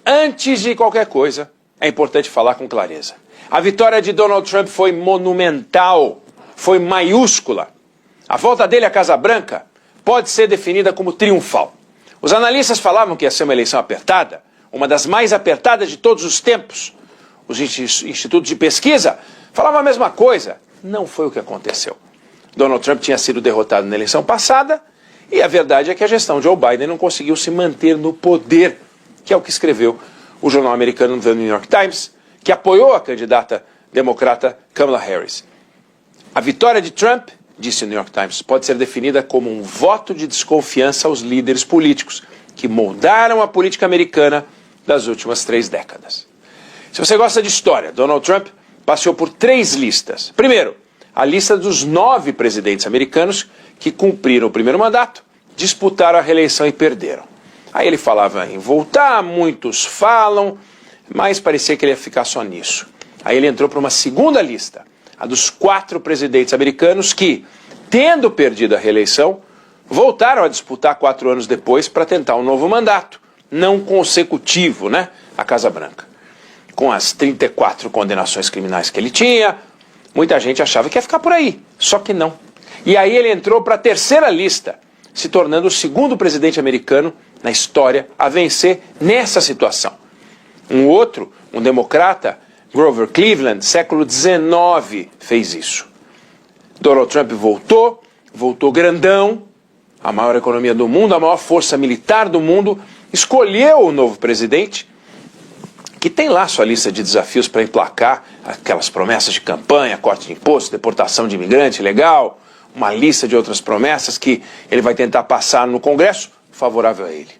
Antes de qualquer coisa, é importante falar com clareza. A vitória de Donald Trump foi monumental, foi maiúscula. A volta dele à Casa Branca pode ser definida como triunfal. Os analistas falavam que ia ser uma eleição apertada, uma das mais apertadas de todos os tempos. Os institutos de pesquisa falavam a mesma coisa. Não foi o que aconteceu. Donald Trump tinha sido derrotado na eleição passada e a verdade é que a gestão de Joe Biden não conseguiu se manter no poder, que é o que escreveu o jornal americano The New York Times, que apoiou a candidata democrata Kamala Harris. A vitória de Trump, disse o New York Times, pode ser definida como um voto de desconfiança aos líderes políticos que moldaram a política americana das últimas 3 décadas. Se você gosta de história, Donald Trump passeou por 3 listas. Primeiro, a lista dos 9 presidentes americanos que cumpriram o primeiro mandato, disputaram a reeleição e perderam. Aí ele falava em voltar, muitos falam, mas parecia que ele ia ficar só nisso. Aí ele entrou para uma segunda lista, a dos 4 presidentes americanos que, tendo perdido a reeleição, voltaram a disputar 4 anos depois para tentar um novo mandato, não consecutivo, né, à Casa Branca. Com as 34 condenações criminais que ele tinha, muita gente achava que ia ficar por aí, só que não. E aí ele entrou para a terceira lista, se tornando o segundo presidente americano na história a vencer nessa situação. Um outro, um democrata, Grover Cleveland, século XIX, fez isso. Donald Trump voltou grandão, a maior economia do mundo, a maior força militar do mundo, escolheu o novo presidente, que tem lá sua lista de desafios para emplacar aquelas promessas de campanha, corte de imposto, deportação de imigrante legal, uma lista de outras promessas que ele vai tentar passar no Congresso favorável a ele.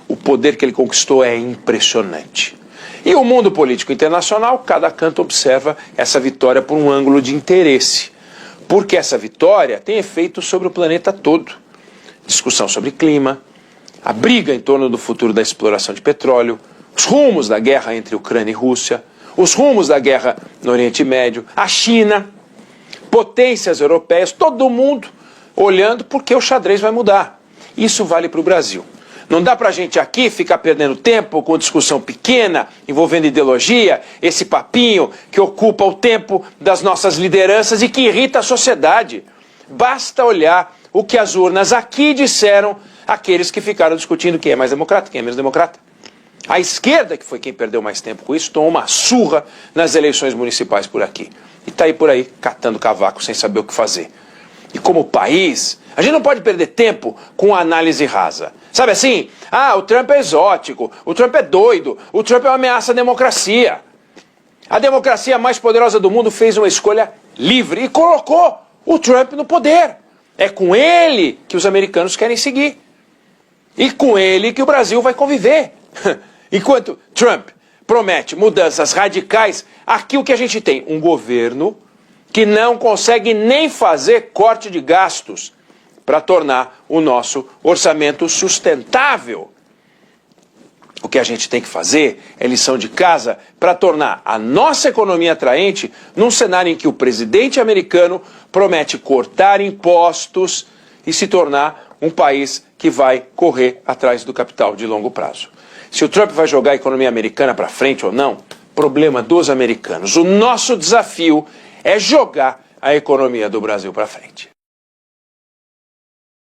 O poder que ele conquistou é impressionante. E o mundo político internacional, cada canto observa essa vitória por um ângulo de interesse. Porque essa vitória tem efeito sobre o planeta todo. Discussão sobre clima, a briga em torno do futuro da exploração de petróleo, os rumos da guerra entre Ucrânia e Rússia, os rumos da guerra no Oriente Médio, a China, potências europeias, todo mundo olhando porque o xadrez vai mudar. Isso vale para o Brasil. Não dá para a gente aqui ficar perdendo tempo com discussão pequena, envolvendo ideologia, esse papinho que ocupa o tempo das nossas lideranças e que irrita a sociedade. Basta olhar o que as urnas aqui disseram aqueles que ficaram discutindo quem é mais democrata, quem é menos democrata. A esquerda, que foi quem perdeu mais tempo com isso, tomou uma surra nas eleições municipais por aqui. E está aí por aí, catando cavaco sem saber o que fazer. E como país, a gente não pode perder tempo com análise rasa. Sabe assim? Ah, o Trump é exótico, o Trump é doido, o Trump é uma ameaça à democracia. A democracia mais poderosa do mundo fez uma escolha livre e colocou o Trump no poder. É com ele que os americanos querem seguir. E com ele que o Brasil vai conviver. Enquanto Trump promete mudanças radicais, aqui o que a gente tem? Um governo que não consegue nem fazer corte de gastos para tornar o nosso orçamento sustentável. O que a gente tem que fazer é lição de casa para tornar a nossa economia atraente num cenário em que o presidente americano promete cortar impostos e se tornar um país que vai correr atrás do capital de longo prazo. Se o Trump vai jogar a economia americana para frente ou não, problema dos americanos. O nosso desafio é jogar a economia do Brasil para frente.